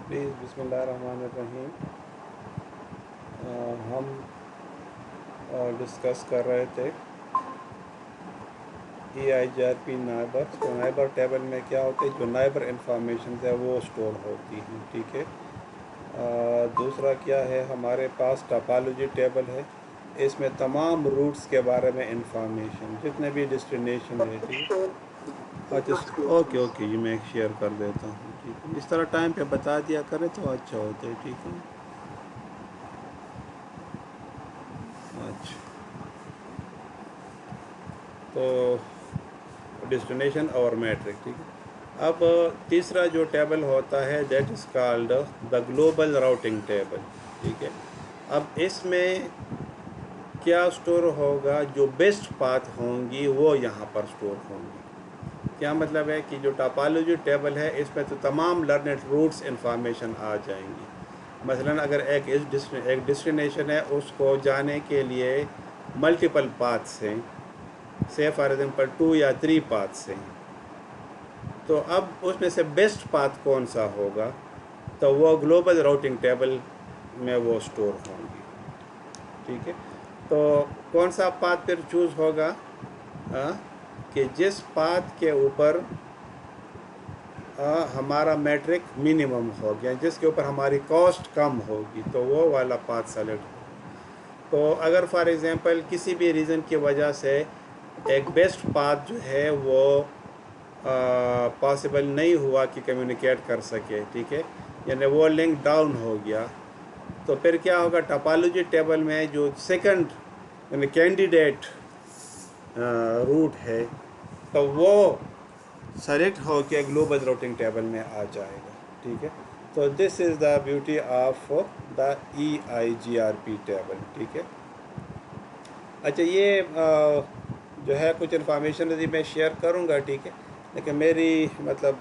Please बिस्मिल्लाहिर्रहमानिर्रहीम। हम discuss कर रहे थे EIGRP नाइबर। तो नाइबर टेबल में क्या होते हैं, जो नाइबर इंफॉर्मेशन है वो स्टोर होती हैं, ठीक है। दूसरा क्या है, हमारे पास टोपोलॉजी टेबल है, इसमें तमाम रूट्स के बारे में इंफॉर्मेशन, जितने भी डेस्टिनेशन है, ठीक है। अच्छा, ओके ओके, ये मैं शेयर कर देता हूँ, ठीक है। इस तरह टाइम पे बता दिया करें तो अच्छा होता है, ठीक है। अच्छा, तो डेस्टिनेशन और मैट्रिक, ठीक है। अब तीसरा जो टेबल होता है that is called the global routing table, ठीक है। अब इसमें क्या स्टोर होगा, जो बेस्ट पाथ होंगी वो यहाँ पर स्टोर होंगी। क्या मतलब है कि जो टोपोलॉजी टेबल है इसमें तो तमाम लर्नेड रूट्स इंफॉर्मेशन आ जाएंगी। मसलन अगर एक डेस्टिनेशन है, उसको जाने के लिए मल्टीपल पाथ्स हैं, से फॉर एग्जांपल 2 या 3 पाथ्स हैं, तो अब उसमें से बेस्ट पाथ कौन सा होगा, तो वो ग्लोबल राउटिंग टेबल में वो स्टोर होंगी, ठीक है। तो कौन सा पाथ फिर चूज़ होगा, कि जिस पाथ के ऊपर हमारा मैट्रिक मिनिमम हो गया, जिसके ऊपर हमारी कॉस्ट कम होगी, तो वो वाला पाथ सेलेक्ट हो। तो अगर फॉर एग्ज़ाम्पल किसी भी रीज़न की वजह से एक बेस्ट पाथ जो है वो पॉसिबल नहीं हुआ कि कम्युनिकेट कर सके, ठीक है, यानी वो लिंक डाउन हो गया, तो फिर क्या होगा, टोपोलॉजी टेबल में जो सेकंड यानी कैंडिडेट रूट है, तो वो सेलेक्ट हो के ग्लोबल राउटिंग टेबल में आ जाएगा, ठीक है। तो this is the beauty of the EIGRP table, ठीक है। अच्छा, ये जो है कुछ इन्फॉर्मेशन यदि मैं शेयर करूँगा, ठीक है, लेकिन मेरी मतलब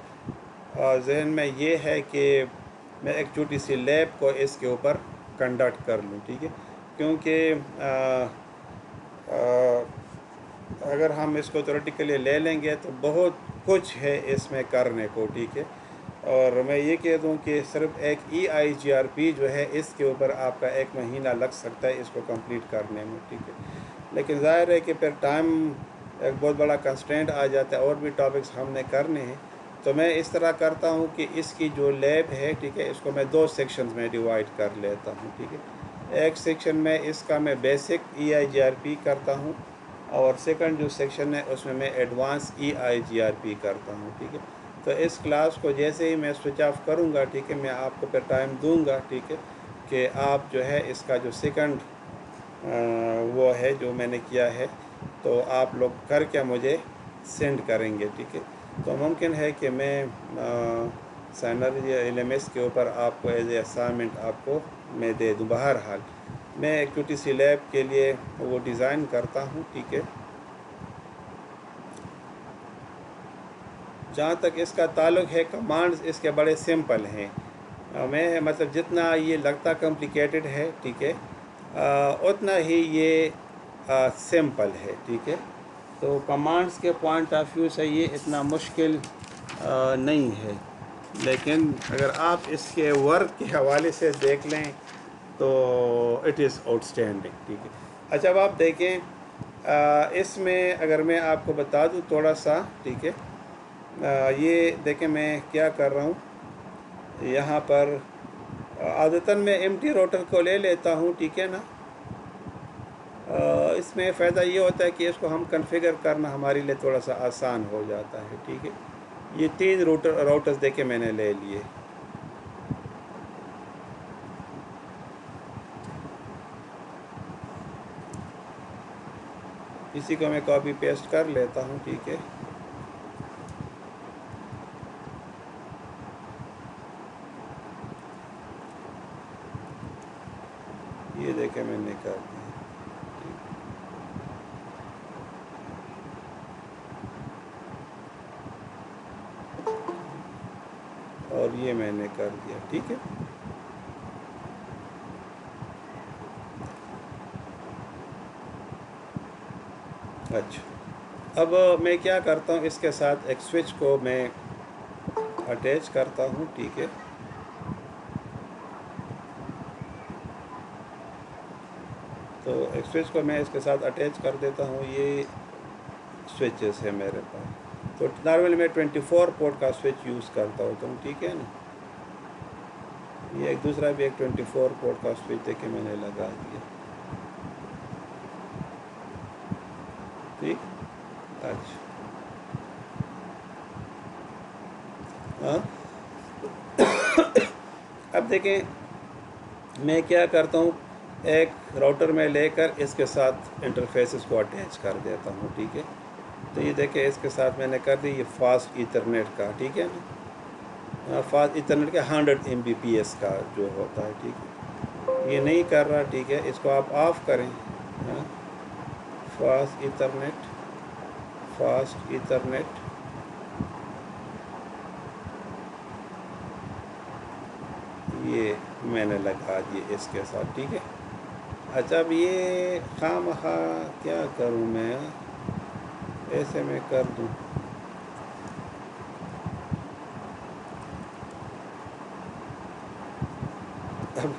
जहन में ये है कि मैं एक छोटी सी लैब को इसके ऊपर कंडक्ट कर लूँ, ठीक है, क्योंकि अगर हम इसको थ्योरेटिकली ले लेंगे तो बहुत कुछ है इसमें करने को, ठीक है। और मैं ये कह दूँ कि सिर्फ एक EIGRP जो है इसके ऊपर आपका 1 महीना लग सकता है इसको कंप्लीट करने में, ठीक है। लेकिन ज़ाहिर है कि फिर टाइम एक बहुत बड़ा कंस्ट्रेंट आ जाता है, और भी टॉपिक्स हमने करने हैं। तो मैं इस तरह करता हूँ कि इसकी जो लैब है, ठीक है, इसको मैं 2 सेक्शंस में डिवाइड कर लेता हूँ, ठीक है। एक सेक्शन में इसका मैं बेसिक EIGRP करता हूँ, और सेकंड जो सेक्शन है उसमें मैं एडवांस EIGRP करता हूँ, ठीक है। तो इस क्लास को जैसे ही मैं स्विच ऑफ करूँगा, ठीक है, मैं आपको फिर टाइम दूँगा, ठीक है, कि आप जो है इसका जो सेकंड वो है जो मैंने किया है, तो आप लोग करके मुझे सेंड करेंगे, ठीक है। तो मुमकिन है कि मैं साइनर या LMS के ऊपर आपको एज ए असाइनमेंट आपको मैं दे दूँ। बहरहाल मैं एक छोटी सी लैब के लिए वो डिज़ाइन करता हूँ, ठीक है। जहाँ तक इसका ताल्लुक़ है, कमांड्स इसके बड़े सिंपल हैं। मैं मतलब जितना ये लगता कॉम्प्लिकेटेड है, ठीक है, उतना ही ये सिंपल है, ठीक है। तो कमांड्स के पॉइंट ऑफ व्यू से ये इतना मुश्किल नहीं है, लेकिन अगर आप इसके वर्क के हवाले से देख लें तो इट इज़ आउटस्टैंडिंग, ठीक है। अच्छा, अब आप देखें, इसमें अगर मैं आपको बता दूं थोड़ा सा, ठीक है, ये देखें मैं क्या कर रहा हूँ यहाँ पर। आदतन मैं एम्प्टी रोटर को ले लेता हूँ, ठीक है ना। इसमें फ़ायदा ये होता है कि इसको हम कॉन्फ़िगर करना हमारे लिए थोड़ा सा आसान हो जाता है, ठीक है। ये 3 राउटर्स देखे मैंने ले लिए। इसी को मैं कॉपी पेस्ट कर लेता हूँ, ठीक है। ये देखे मैंने कर दिया, और ये मैंने कर दिया, ठीक है। अच्छा, अब मैं क्या करता हूँ, इसके साथ एक स्विच को मैं अटैच करता हूँ, ठीक है। तो एक स्विच को मैं इसके साथ अटैच कर देता हूँ। ये स्विचेस है मेरे पास, तो नॉर्मली मैं 24 पोर्ट का स्विच यूज़ करता होता हूँ, ठीक है ना। ये एक दूसरा भी एक 24 पोर्ट का स्विच देके मैंने लगा दिया, ठीक। अच्छा, हाँ। अब देखें मैं क्या करता हूँ, एक राउटर में लेकर इसके साथ इंटरफेसेस को अटैच कर देता हूँ, ठीक है। तो ये देखें इसके साथ मैंने कर दी, ये फास्ट ईथरनेट का, ठीक है ना, फास्ट ईथरनेट का 100 Mbps का जो होता है, ठीक है। ये नहीं कर रहा, ठीक है, इसको आप ऑफ करें। हाँ, फास्ट ईथरनेट, फास्ट ईथरनेट, ये मैंने लगा दिए इसके साथ, ठीक है। अच्छा, अब ये खामखा क्या करूँ मैं, ऐसे मैं कर दूँ। अब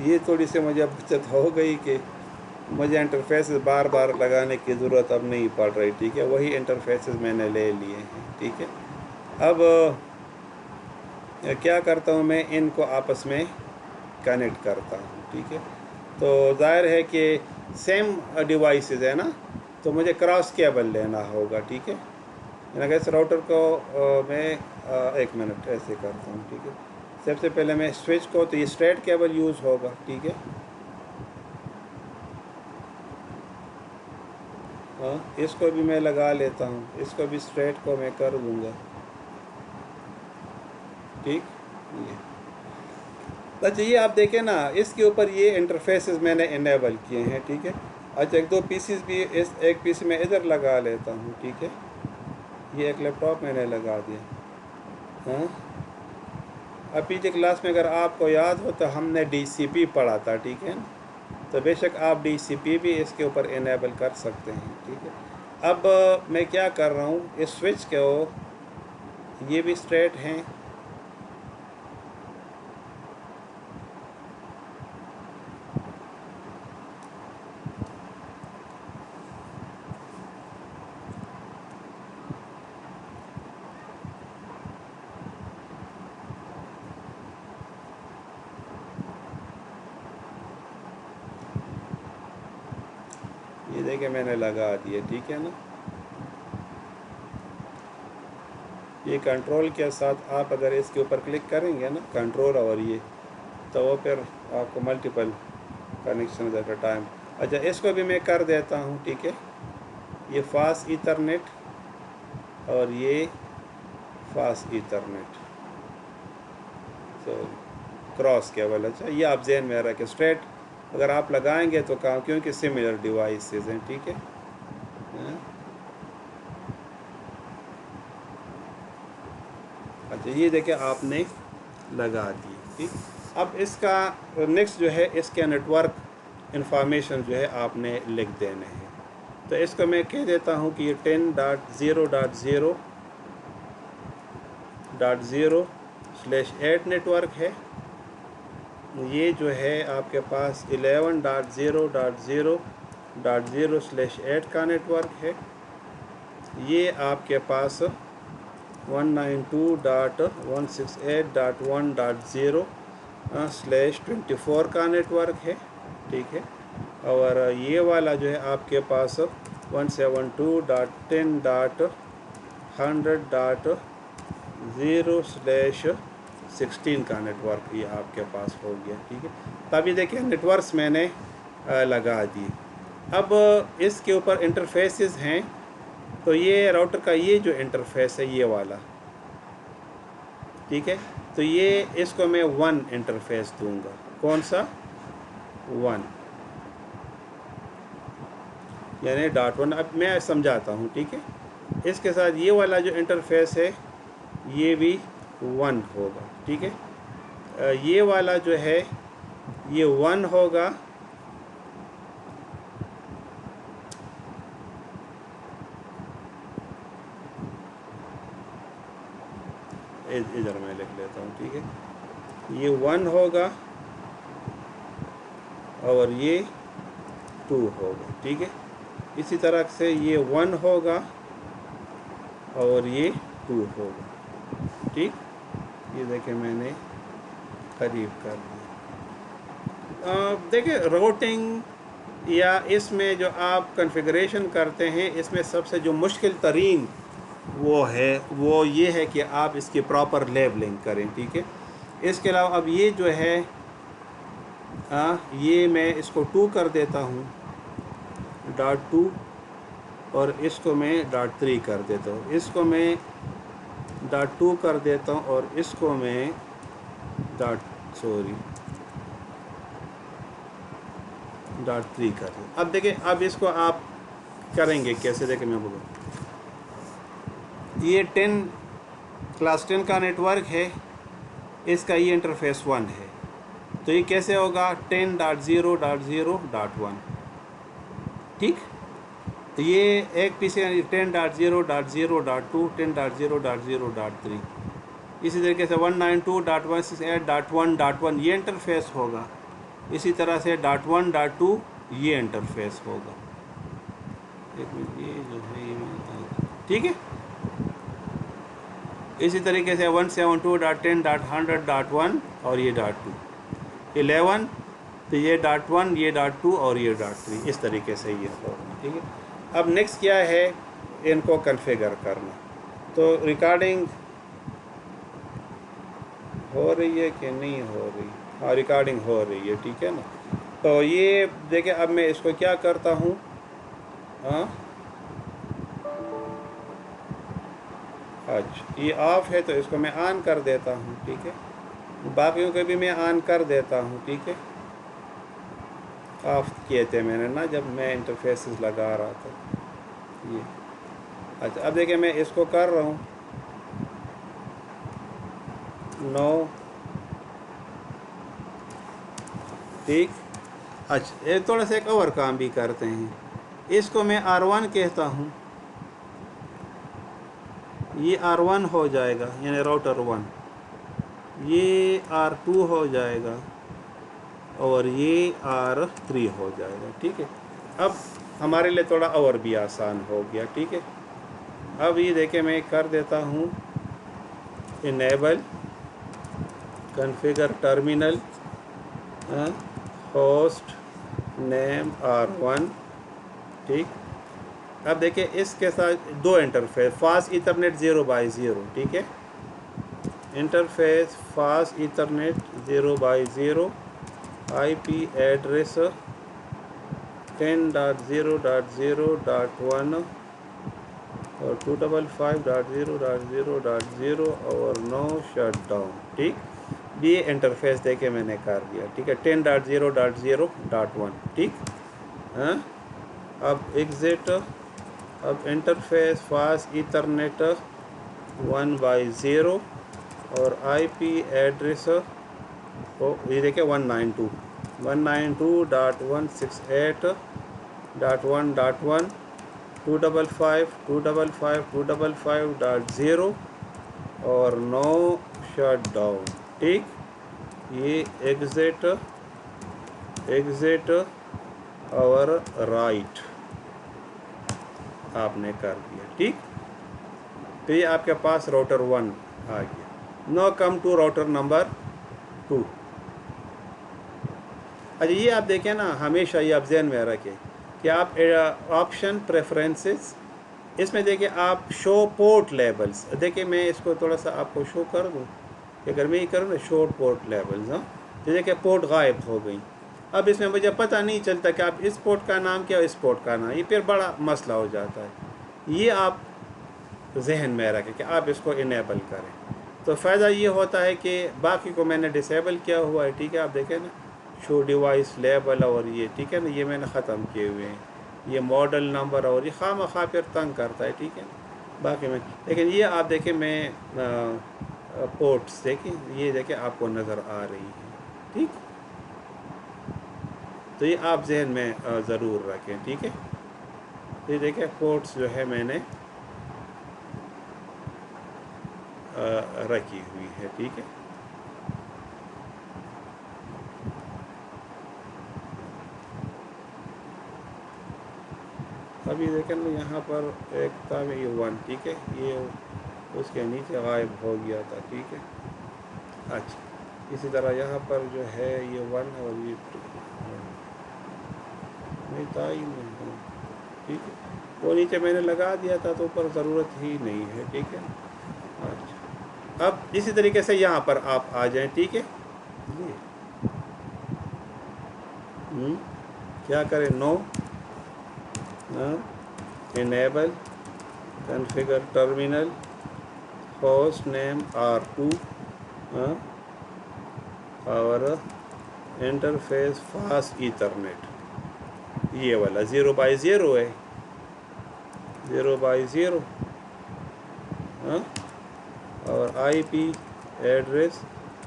ये थोड़ी सी मुझे अब बचत हो गई कि मुझे इंटरफेसेस बार बार लगाने की ज़रूरत अब नहीं पड़ रही, ठीक है। वही इंटरफेसेस मैंने ले लिए हैं, ठीक है। अब क्या करता हूँ मैं, इनको आपस में कनेक्ट करता हूँ, ठीक है। तो ज़ाहिर है कि सेम डिवाइसेस है ना, तो मुझे क्रॉस केबल लेना होगा, ठीक है। अगर इस राउटर को मैं एक मिनट ऐसे करता हूँ, ठीक है। सबसे पहले मैं स्विच को, तो ये स्ट्रेट केबल यूज़ होगा, ठीक है। हाँ, इसको भी मैं लगा लेता हूँ, इसको भी स्ट्रेट को मैं कर दूँगा, ठीक। ये अच्छा, ये आप देखें ना, इसके ऊपर ये इंटरफेसेस मैंने इनेबल किए हैं, ठीक है। अच्छा, एक दो पीसीस भी, इस एक पीसी मैं इधर लगा लेता हूँ, ठीक है। ये एक लैपटॉप मैंने लगा दिया। हाँ, अब पीछे क्लास में अगर आपको याद हो तो हमने DCP पढ़ा था, ठीक है ना। तो बेशक आप DCP भी इसके ऊपर इनेबल कर सकते हैं, ठीक है। अब मैं क्या कर रहा हूँ, इस स्विच को, ये भी स्ट्रेट हैं, ये देखिए मैंने लगा दिए, ठीक है ना। ये कंट्रोल के साथ आप अगर इसके ऊपर क्लिक करेंगे ना, कंट्रोल और ये, तो वो फिर आपको multiple connection at a time. अच्छा, इसको भी मैं कर देता हूँ, ठीक है। ये फास्ट ईथरनेट और ये फास्ट ईथरनेट, तो क्रॉस केबल। अच्छा, ये आप जहन में रखें, स्ट्रेट अगर आप लगाएंगे तो काम, क्योंकि सिमिलर डिवाइसेस हैं, ठीक है। अच्छा, ये देखिए आपने लगा दी, ठीक। अब इसका नेक्स्ट जो है, इसके नेटवर्क इंफॉर्मेशन जो है आपने लिख देने हैं। तो इसको मैं कह देता हूँ कि ये 10.0.0.0/8 नेटवर्क है। ये जो है आपके पास 11.0.0.0/8 का नेटवर्क है। ये आपके पास 192.168.1.0/24 का नेटवर्क है, ठीक है। और ये वाला जो है आपके पास 172.10.100.0/16 का नेटवर्क ये आपके पास हो गया, ठीक है। तभी देखिए नेटवर्क्स मैंने लगा दिए। अब इसके ऊपर इंटरफेसेस हैं, तो ये राउटर का ये जो इंटरफेस है, ये वाला, ठीक है। तो ये इसको मैं 1 इंटरफेस दूंगा। कौन सा? 1, यानी .1। अब मैं समझाता हूँ, ठीक है। इसके साथ ये वाला जो इंटरफेस है, ये भी 1 होगा, ठीक है। ये वाला जो है, ये 1 होगा। इधर मैं लिख लेता हूँ, ठीक है। ये 1 होगा और ये 2 होगा, ठीक है। इसी तरह से ये 1 होगा और ये 2 होगा, ठीक। ये देखिए मैंने करीब कर दिया। देखिए रूटिंग या इसमें जो आप कॉन्फ़िगरेशन करते हैं, इसमें सबसे जो मुश्किल तरीन वो ये है कि आप इसकी प्रॉपर लेबलिंग करें, ठीक है। इसके अलावा अब ये जो है ये मैं इसको 2 कर देता हूँ, .2, और इसको मैं .3 कर देता हूँ। इसको मैं .2 कर देता हूँ और इसको मैं .3 कर दूँ। अब देखिए, अब इसको आप करेंगे कैसे, देखिए मैं बोलूँ, ये क्लास 10 का नेटवर्क है, इसका ये इंटरफेस 1 है, तो ये कैसे होगा 10.0.0.1, ठीक। तो ये एक पीछे 10.0.0.2, 10.0.0.3, इसी तरीके से 192.168.1.1 ये इंटरफेस होगा। इसी तरह से .1.2 ये इंटरफेस होगा। एक मिनट, ये जो है ये ठीक है। इसी तरीके से 172.10.100.1 और ये .2, 11, तो ये .1, ये .2 और ये .3, इस तरीके से ये होगा, ठीक है। अब नेक्स्ट क्या है, इनको कॉन्फ़िगर करना। तो रिकॉर्डिंग हो रही है कि नहीं हो रही? हाँ, रिकॉर्डिंग हो रही है, ठीक है ना। तो ये देखिए, अब मैं इसको क्या करता हूँ, अच्छा ये ऑफ़ है तो इसको मैं ऑन कर देता हूँ, ठीक है। बाकियों को भी मैं ऑन कर देता हूँ, ठीक है। ऑफ़ किए थे मैंने ना जब मैं इंटरफेसेस लगा रहा था ये। अच्छा अब देखिए मैं इसको कर रहा हूँ 9, ठीक। अच्छा ये थोड़ा सा एक और काम भी करते हैं, इसको मैं R1 कहता हूँ, ये R1 हो जाएगा यानी राउटर 1, ये R2 हो जाएगा और ये R3 हो जाएगा, ठीक है। अब हमारे लिए थोड़ा और भी आसान हो गया, ठीक है। अब ये देखिए मैं कर देता हूँ enable configure terminal host name R1, ठीक। अब देखिए इसके साथ दो इंटरफेस, फास्ट ईथरनेट 0x0, ठीक है। Interface fast Ethernet 0x0, IP address 10.0.0.1 और 255.0.0.0 और नो शटडाउन, ठीक। ये इंटरफेस देके मैंने कर दिया, ठीक है, 10.0.0.1, ठीक। अब एग्जिट, अब इंटरफेस फास्ट ईथरनेट 1x0 और IP एड्रेस ये देखिए 192.168.1.1 255.255.255.0 और नो शटडाउन, ठीक। ये एग्जिट और राइट आपने कर दिया, ठीक। तो ये आपके पास राउटर 1 आ गया। No come to router number 2। अच्छा ये आप देखें ना, हमेशा ये आप ध्यान में रखें कि आप ऑप्शन प्रेफरेंसेस, इसमें देखिए आप शो पोर्ट लेबल्स, देखिए मैं इसको थोड़ा सा आपको शो कर दूँ कि अगर मैं ये करूँ ना शो पोर्ट लेबल्स, तो देखिए पोर्ट गायब हो गई। अब इसमें मुझे पता नहीं चलता कि आप इस पोर्ट का नाम क्या, इस पोर्ट का नाम, ये फिर बड़ा मसला हो जाता है। ये आप जहन में रखें कि आप इसको इनेबल करें, तो फ़ायदा ये होता है कि बाकी को मैंने डिसेबल किया हुआ है, ठीक है। आप देखें ना शो डिवाइस लेबल और ये, ठीक है ना, ये मैंने ख़त्म किए हुए हैं। ये मॉडल नंबर और ये खामखा फिर तंग करता है, ठीक है। बाकी में लेकिन ये आप देखें मैं पोर्ट्स देखें, ये देखें आपको नज़र आ रही है, ठीक। तो ये आप जहन में ज़रूर रखें, ठीक है। ये देखें पोर्ट्स जो है मैंने रखी हुई है, ठीक है। ابھی دیکھیں نا یہاں پر ایک تھا یہ 1، ٹھیک ہے، یہ اس کے نیچے غائب ہو گیا تھا، ٹھیک ہے۔ اچھا اسی طرح یہاں پر جو ہے یہ 1 اور یہ 2 نہیں تھا ہی نہیں، ٹھیک ہے، وہ نیچے میں نے لگا دیا تھا تو اوپر ضرورت ہی نہیں ہے، ٹھیک ہے۔ اچھا اب اسی طریقے سے یہاں پر آپ آ جائیں، ٹھیک ہے، کیا کریں، نو enable configure terminal host name R2 اور انٹرفیس فاسٹ ایتھرنیٹ، یہ والا 0x0 ہے، 0x0 اور آئی پی ایڈریس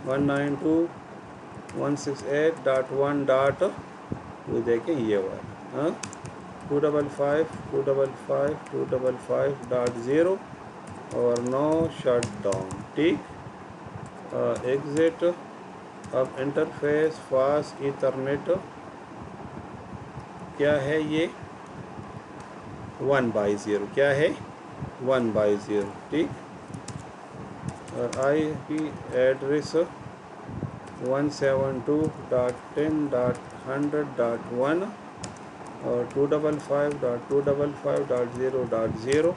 192.168.1.2 دیکھیں یہ والا 255.255.255.0 اور نو شٹ ڈاؤن، ٹھیک، ایگزٹ۔ اب انٹرفیس فاسٹ ایتھرنیٹ کیا ہے، یہ 1x0، کیا ہے 1x0، ٹھیک، اور آئی پی ایڈریس 172.10.100.1 اور 255.255.0.0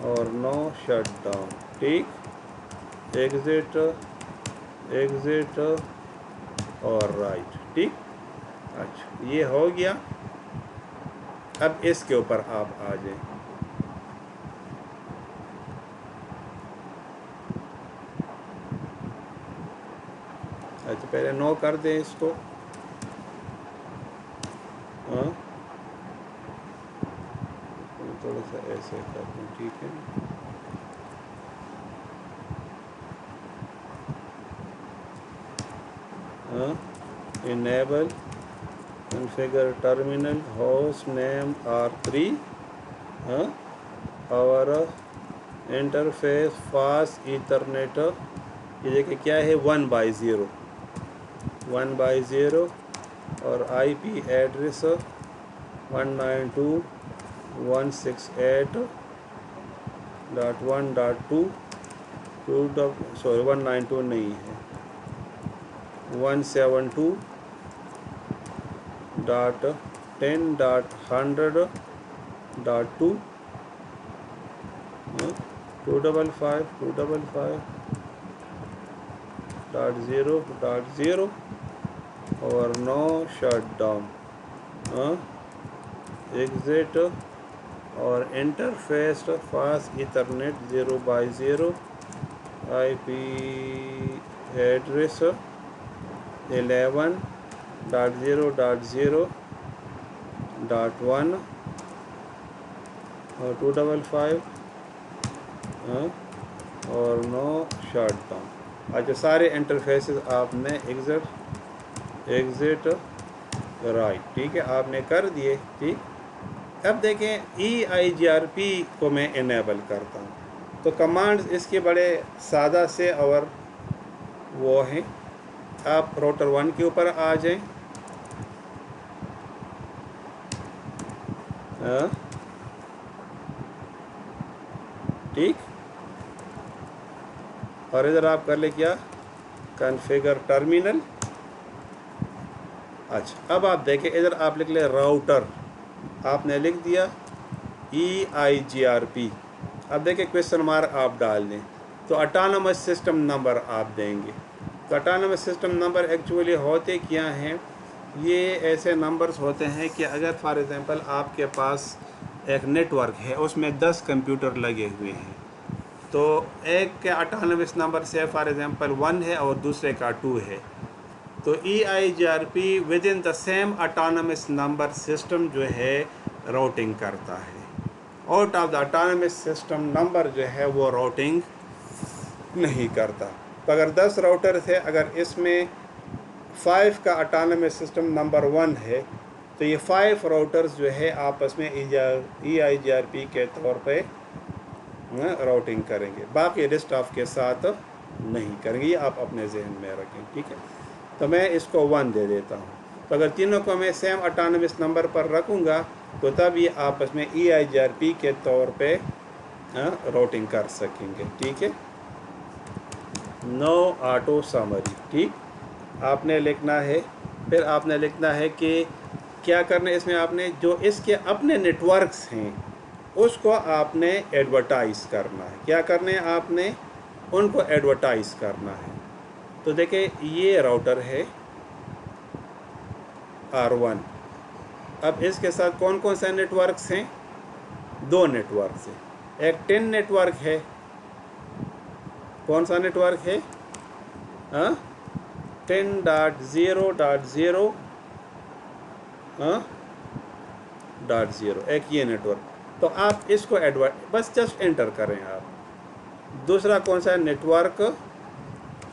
اور نو شٹ ڈاؤن، ٹھیک، ایگزٹ اور رائٹ، ٹھیک۔ اچھا یہ ہو گیا، اب اس کے اوپر آپ آ جائیں، اچھا پہلے نو کر دیں اس کو، تھوڑا سا ایسے کر دیں، ٹھیک ہے، enable configure terminal host name R3 اور انٹرفیس فاسٹ ایتھرنیٹ، یہ دیکھیں کیا ہے 1x0 اور آئی پی ایڈریس 192.168.1.2 192 نہیں ہے 172.10.100.2 255.255.0.0 اور نو شٹ ڈاؤن، ایگزٹ اور انٹرفیس فاسٹ ایتھرنیٹ 0x0 آئی پی ایڈریس 11.0.0.1 اور 255 اور نو شٹ ڈاؤن۔ اچھا سارے انٹرفیسز آپ نے ایگزٹ رائٹ، ٹھیک ہے، آپ نے کر دیے، ٹھیک۔ اب دیکھیں EIGRP کو میں انیبل کرتا ہوں تو کمانڈز اس کے بڑے سادہ سے اور وہ ہیں، آپ راؤٹر 1 کے اوپر آ جائیں، ٹھیک، اور ادھر آپ کر لیں کیا، کنفیگر ٹرمینل۔ اچھا اب آپ دیکھیں ادھر آپ لکھ لیں راؤٹر، آپ نے لکھ دیا EIGRP، اب دیکھیں کویسچن مارک آپ ڈال دیں تو اٹانومس سسٹم نمبر آپ دیں گے، تو اٹانومس سسٹم نمبر ایکچولی ہوتے کیا ہیں، یہ ایسے نمبرز ہوتے ہیں کہ اگر فار ایگزامپل آپ کے پاس ایک نیٹ ورک ہے، اس میں 10 کمپیوٹر لگے ہوئے ہیں، تو ایک کے اٹانومس نمبر سے فار ایگزامپل 1 ہے اور دوسرے کا 2 ہے، تو EIGRP with in the same autonomous number system جو ہے راؤٹنگ کرتا ہے، out of the autonomous system number جو ہے وہ راؤٹنگ نہیں کرتا۔ تو اگر 10 راؤٹر تھے، اگر اس میں 5 کا اٹانومس سسٹم نمبر 1 ہے تو یہ 5 راؤٹرز جو ہے آپس میں EIGRP کے طور پہ راؤٹنگ کریں گے، باقی لسٹ آف کے ساتھ نہیں کریں گے، یہ آپ اپنے ذہن میں رکھیں، ٹھیک ہے۔ تو میں اس کو 1 دے دیتا ہوں، تو اگر تینوں کو میں سیم اٹانومس نمبر پر رکھوں گا तो तब ये आपस में EIGRP के तौर पे राउटिंग कर सकेंगे। ठीक है, नो ऑटो समरी। ठीक, आपने लिखना है, फिर आपने लिखना है कि क्या करना है इसमें, आपने जो इसके अपने नेटवर्क्स हैं उसको आपने एडवर्टाइज़ करना है। क्या करना है, आपने उनको एडवर्टाइज़ करना है। तो देखिए ये राउटर है R1। अब इसके साथ कौन कौन से नेटवर्क्स हैं, 2 नेटवर्क्स हैं। एक 10 नेटवर्क है, कौन सा नेटवर्क है, 10.0.0 .0, एक ये नेटवर्क। तो आप इसको बस जस्ट एंटर करें आप। दूसरा कौन सा है, नेटवर्क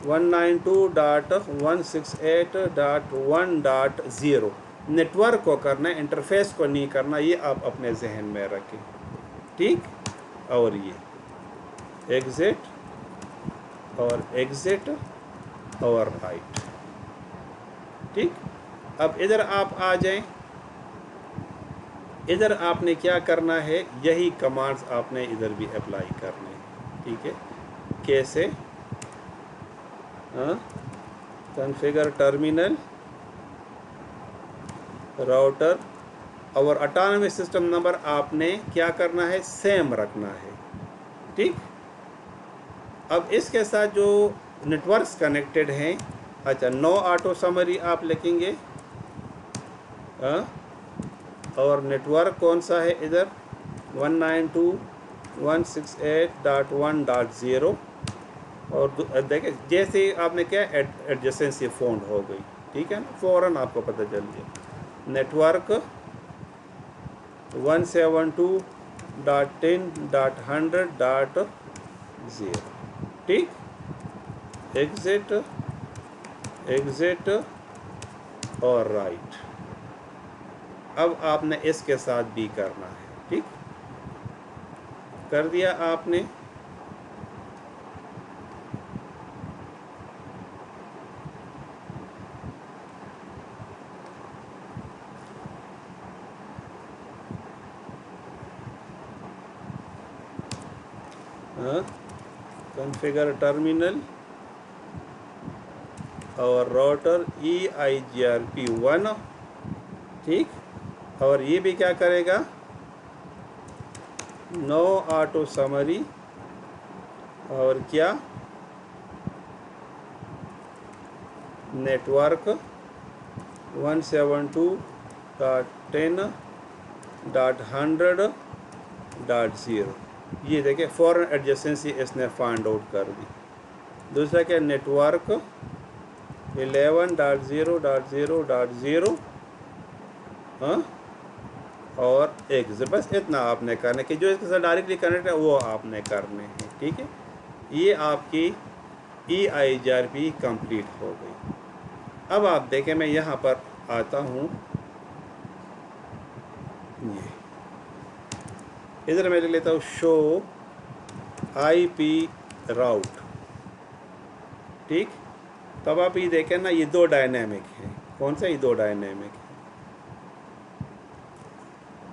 192.168.1.0। नेटवर्क को करना है, इंटरफेस को नहीं करना, ये आप अपने जहन में रखें। ठीक, और ये एग्जिट और एग्जिट और राइट। ठीक, अब इधर आप आ जाएं, इधर आपने क्या करना है, यही कमांड्स आपने इधर भी अप्लाई करने हैं। ठीक है, कैसे, कॉन्फ़िगर टर्मिनल राउटर और ऑटोनमस सिस्टम नंबर आपने क्या करना है, सेम रखना है। ठीक, अब इसके साथ जो नेटवर्क्स कनेक्टेड हैं, अच्छा नो ऑटो समरी आप लिखेंगे, और नेटवर्क कौन सा है इधर 192.168.1.0। और देखिए जैसे ही आपने क्या एडजेसेंसी फाउंड हो गई, ठीक है ना, फ़ौरन आपको पता चल गया। नेटवर्क 172.10.100.0। ठीक, एग्जिट एग्जिट और राइट। अब आपने इसके साथ भी करना है। ठीक, कर दिया आपने। कॉन्फ़िगर टर्मिनल और राउटर EIGRP1। ठीक, और ये भी क्या करेगा, नो ऑटो समरी और क्या, नेटवर्क 172.10.100.0। ये देखिए फॉरेन एडजेसेंसी इसने फाइंड आउट कर दी। दूसरा क्या, नेटवर्क 11.0.0.0 और एग्जिट। बस इतना आपने करना है कि जो इसके साथ डायरेक्टली कनेक्ट है वो आपने करने हैं। ठीक है, ये आपकी EIGRP कंप्लीट हो गई। अब आप देखें, मैं यहाँ पर आता हूँ, ये इधर मैं लेता हूँ शो IP राउट। ठीक, तब आप ये देखें ना, ये 2 डायनेमिक हैं। कौन सा, ये 2 डायनेमिक है।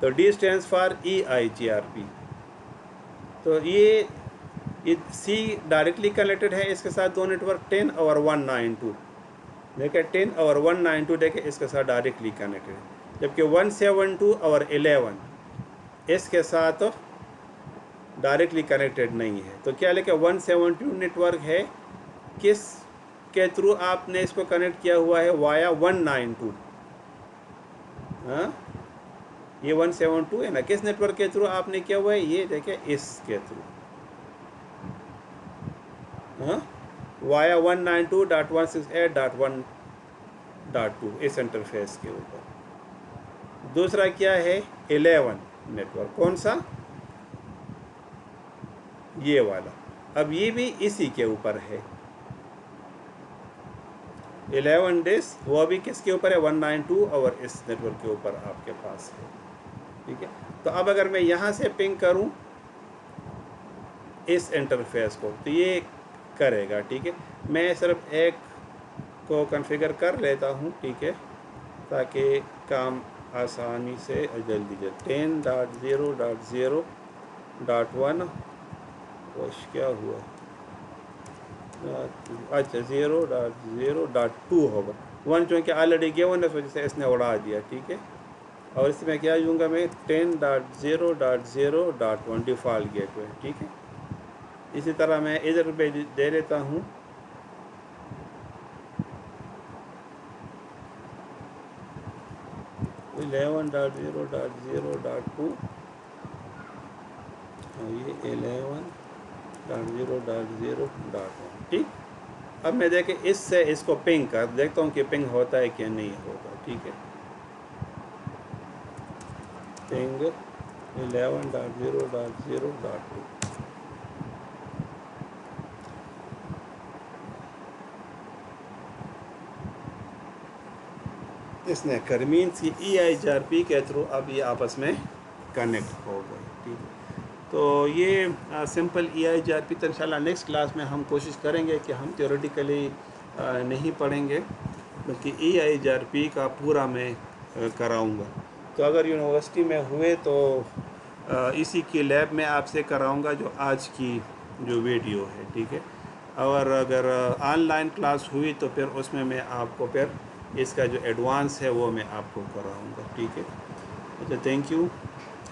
तो D स्टैंड्स फॉर EIGRP। तो ये C डायरेक्टली कनेक्टेड है इसके साथ 2 नेटवर्क 10 और 192। देखिए 10 और 192 देखिए इसके साथ डायरेक्टली कनेक्टेड है, जबकि 172 और 11 इसके साथ डायरेक्टली कनेक्टेड नहीं है। तो क्या लेके 172 नेटवर्क है, किस के थ्रू आपने इसको कनेक्ट किया हुआ है, वाया 192। ये 172 है ना, किस नेटवर्क के थ्रू आपने किया हुआ है, ये देखिए इसके थ्रू, वाया 192.168.1.2 इस इंटरफेस के ऊपर। दूसरा क्या है, 11 नेटवर्क, कौन सा, ये वाला। अब ये भी इसी के ऊपर है, 11 डिस्क, वो भी किसके ऊपर है, 192 और इस नेटवर्क के ऊपर आपके पास है। ठीक है, तो अब अगर मैं यहाँ से पिंग करूँ इस इंटरफेस को तो ये करेगा। ठीक है, मैं सिर्फ एक को कॉन्फ़िगर कर लेता हूँ। ठीक है, ताकि काम آسانی سے جلدی 10.0.0.1 کیا ہوا، اچھا 0.0.2 ہوگا، 1 چونکہ آلریڈی گیون ہے اس وجہ سے اس نے اڑا دیا، ٹھیک ہے. اور اس میں کیا دوں گا میں 10.0.0.1 ڈیفالٹ گیٹ وے، ٹھیک ہے. اسی طرح میں ادھر پہ دے دیتا ہوں 11.0.0.2 اور یہ 11.0.0.1، ٹھیک. اب میں دیکھیں اس سے اس کو پنگ کر دیکھتا ہوں کہ پنگ ہوتا ہے کہ نہیں ہوتا، ٹھیک ہے. پنگ 11.0.0.2 اس نے کرمینس کی EIGRP کے تھرو اب یہ آپس میں کنیکٹ ہو گئے، ٹھیک ہے. تو یہ سمپل EIGRP تو انشاءاللہ نیکسٹ کلاس میں ہم کوشش کریں گے کہ ہم تھیوریٹیکلی نہیں پڑھیں گے بلکہ EIGRP کا پورا میں کراؤں گا. تو اگر یونیورسٹی میں ہوئے تو اسی کی لیب میں آپ سے کراؤں گا جو آج کی جو ویڈیو ہے، ٹھیک ہے. اور اگر آن لائن کلاس ہوئی تو پھر اس میں آپ کو پھر اس کا جو ایڈوانس ہے وہ میں آپ کو کراؤں گا، ٹھیک ہے. اچھا، thank you.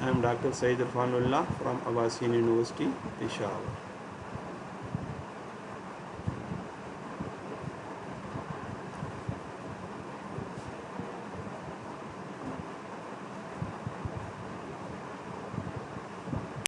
I am doctor Saeed Irfan Ullah from Abasyn university Peshawar.